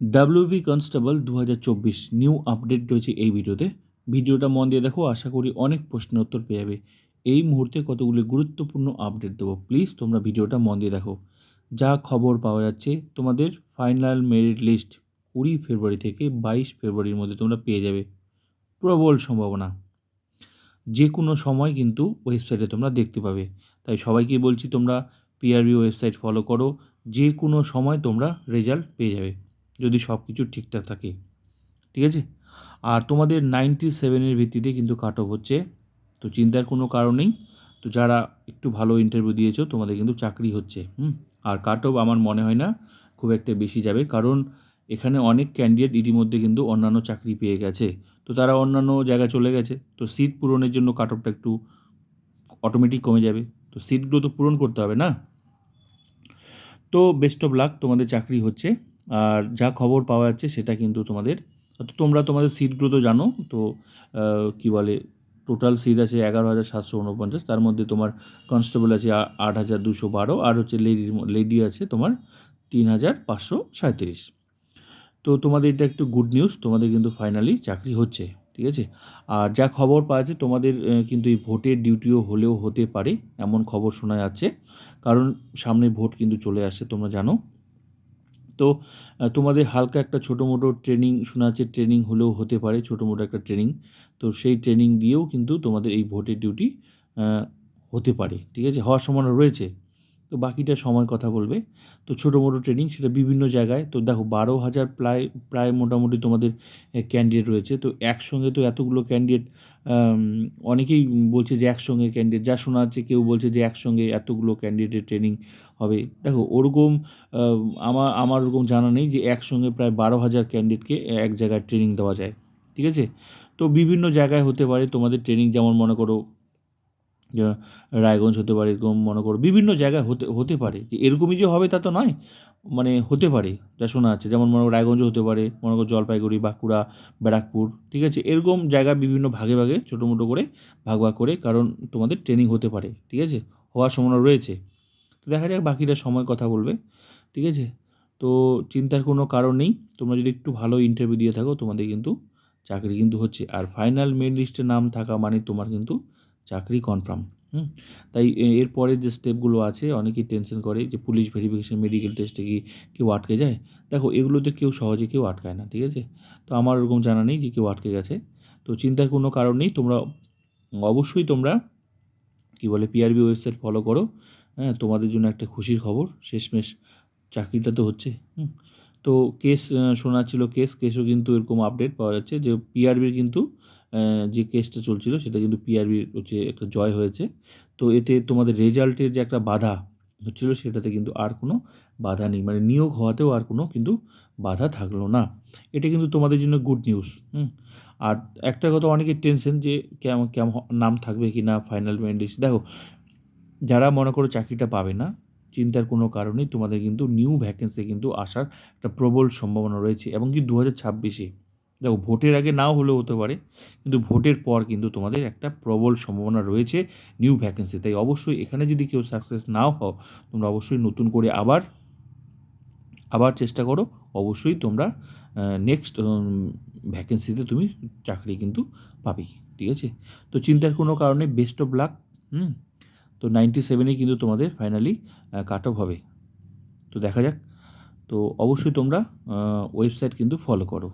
WB constable 2024 new update রয়েছে এই ভিডিওতে। ভিডিওটা মন দিয়ে দেখো, আশা করি অনেক প্রশ্নের উত্তর পেয়ে যাবে। এই মুহূর্তে কতগুলি গুরুত্বপূর্ণ আপডেট দেবো, প্লিজ তোমরা ভিডিওটা মন দিয়ে দেখো। যা খবর পাওয়া যাচ্ছে, তোমাদের ফাইনাল মেরিট লিস্ট 20 ফেব্রুয়ারি থেকে 22 ফেব্রুয়ারির মধ্যে তোমরা পেয়ে যাবে। প্রবল সম্ভাবনা, যে কোনো সময় কিন্তু ওয়েবসাইটে তোমরা দেখতে পাবে। তাই সবাইকে বলছি, তোমরা পিআরবি ওয়েবসাইট ফলো করো, যে কোনো সময় তোমরা রেজাল্ট পেয়ে যাবে যদি সব কিছু ঠিকঠাক থাকে। ঠিক আছে? আর তোমাদের 97-এর ভিত্তিতে কিন্তু কাট অফ হচ্ছে, তো চিন্তার কোনো কারণ নেই। তো যারা একটু ভালো ইন্টারভিউ দিয়েছো তোমাদের কিন্তু চাকরি হচ্ছে। আর কাট অফ আমার মনে হয় না খুব একটা বেশি যাবে, কারণ এখানে অনেক ক্যান্ডিডেট ইতিমধ্যে কিন্তু অন্যান্য চাকরি পেয়ে গেছে, তো তারা অন্যান্য জায়গায় চলে গেছে, তো সিট পূরণের জন্য কাট অফটা একটু অটোমেটিক কমে যাবে। তো সিটগুলো তো পূরণ করতে হবে না। তো বেস্ট অফ লাক, তোমাদের চাকরি হচ্ছে। আর যা খবর পাওয়া যাচ্ছে সেটা কিন্তু তোমাদের, তো তোমরা তোমাদের সিটগুলো তো জানো। তো কী বলে, টোটাল সিট আছে 11,749, তার মধ্যে তোমার কনস্টেবল আছে 8,212, আর হচ্ছে লেডি আছে তোমার 3,537। তো তোমাদের এটা একটু গুড নিউজ, তোমাদের কিন্তু ফাইনালি চাকরি হচ্ছে। ঠিক আছে? আর যা খবর পাওয়া যাচ্ছে, তোমাদের কিন্তু এই ভোটের ডিউটিও হলেও হতে পারে, এমন খবর শোনা যাচ্ছে, কারণ সামনে ভোট কিন্তু চলে আসছে, তোমরা জানো। তো তোমাদের হালকা একটা ছোটো মোটো ট্রেনিং শোনা যাচ্ছে, ট্রেনিং হলেও হতে পারে, ছোটো মোটো একটা ট্রেনিং। তো সেই ট্রেনিং দিয়েও কিন্তু তোমাদের এই ভোটের ডিউটি হতে পারে। ঠিক আছে? হওয়ার সম্ভাবনা রয়েছে। তো বাকিটা সময় কথা বলবে। তো ছোটো মোটো ট্রেনিং সেটা বিভিন্ন জায়গায়। তো দেখো 12,000 প্রায় মোটামুটি তোমাদের ক্যান্ডিডেট রয়েছে। তো একসঙ্গে তো এতগুলো ক্যান্ডিডেট, অনেকেই বলছে যে একসঙ্গে ক্যান্ডিডেট, যা শোনা যাচ্ছে কেউ বলছে যে একসঙ্গে এতগুলো ক্যান্ডিডেটের ট্রেনিং হবে। দেখো ওরকম আমার ওরকম জানা নেই যে একসঙ্গে প্রায় 12,000 ক্যান্ডিডেটকে এক জায়গায় ট্রেনিং দেওয়া যায়। ঠিক আছে? তো বিভিন্ন জায়গায় হতে পারে তোমাদের ট্রেনিং, যেমন মনে করো রায়গঞ্জ হতে পারে, এরকম মনে করো বিভিন্ন জায়গায় হতে পারে। যে এরকমই যে হবে তা তো নয়, মানে হতে পারে যা শোনা যাচ্ছে। যেমন মনে করো রায়গঞ্জও হতে পারে, মনে করো জলপাইগুড়ি, বাঁকুড়া, ব্যারাকপুর। ঠিক আছে? এরকম জায়গা বিভিন্ন ভাগে ভাগে ছোটো মোটো করে ভাগ ভাগ করে, কারণ তোমাদের ট্রেনিং হতে পারে। ঠিক আছে? হওয়ার সম্ভাবনা রয়েছে। তো দেখা যাক, বাকিটা সময় কথা বলবে। ঠিক আছে? তো চিন্তার কোনো কারণ নেই, তোমরা যদি একটু ভালো ইন্টারভিউ দিয়ে থাকো তোমাদের কিন্তু চাকরি কিন্তু হচ্ছে। আর ফাইনাল মেরিট লিস্টে নাম থাকা মানে তোমার কিন্তু চাকরি কনফার্ম। তাই এরপরের যে স্টেপগুলো আছে, অনেকেই টেনশন করে যে পুলিশ ভেরিফিকেশন, মেডিকেল টেস্টে কি কেউ আটকে যায়। দেখো এগুলোতে কেউ সহজে কেউ আটকায় না। ঠিক আছে? তো আমার ওরকম জানা নেই যে কেউ আটকে গেছে। তো চিন্তার কোনো কারণ নেই, তোমরা অবশ্যই তোমরা কী বলে পিআরবি ওয়েবসাইট ফলো করো। হ্যাঁ, তোমাদের জন্য একটা খুশির খবর, শেষমেশ চাকরিটা তো হচ্ছে। তো কেস শোনা ছিল, কেসও কিন্তু এরকম আপডেট পাওয়া যাচ্ছে যে পিআরবির কিন্তু যে কেসটা চলছিল সেটা কিন্তু পিআরবির হচ্ছে একটা জয় হয়েছে। তো এতে তোমাদের রেজাল্টের যে একটা বাধা হচ্ছিল সেটাতে কিন্তু আর কোনো বাধা নেই, মানে নিয়োগ হওয়াতেও আর কোনো কিন্তু বাধা থাকলো না। এটা কিন্তু তোমাদের জন্য গুড নিউজ। আর একটা কথা, অনেকের টেনশন যে কেমন কেমন নাম থাকবে কি না ফাইনাল মেরিট লিস্ট। দেখো যারা মনে করো চাকরিটা পাবে না, চিন্তার কোনো কারণ নেই, তোমাদের কিন্তু নিউ ভ্যাকেন্সি কিন্তু আসার একটা প্রবল সম্ভাবনা রয়েছে। এবং কি 2026-এ দেখো, ভোটের আগে নাও হলেও হতে পারে, কিন্তু ভোটের পর কিন্তু তোমাদের একটা প্রবল সম্ভাবনা রয়েছে নিউ ভ্যাকেন্সি। তাই অবশ্যই এখানে যদি কেউ সাকসেস নাও হও, তোমরা অবশ্যই নতুন করে আবার চেষ্টা করো। অবশ্যই তোমরা নেক্সট ভ্যাকেন্সিতে তুমি চাকরি কিন্তু পাবেই। ঠিক আছে? তো চিন্তার কোনো কারণে, বেস্ট অফ লাক। তো 97-এ কিন্তু তোমাদের ফাইনালি কাট অফ হবে। তো দেখা যাক। তো অবশ্যই তোমরা ওয়েবসাইট কিন্তু ফলো করো।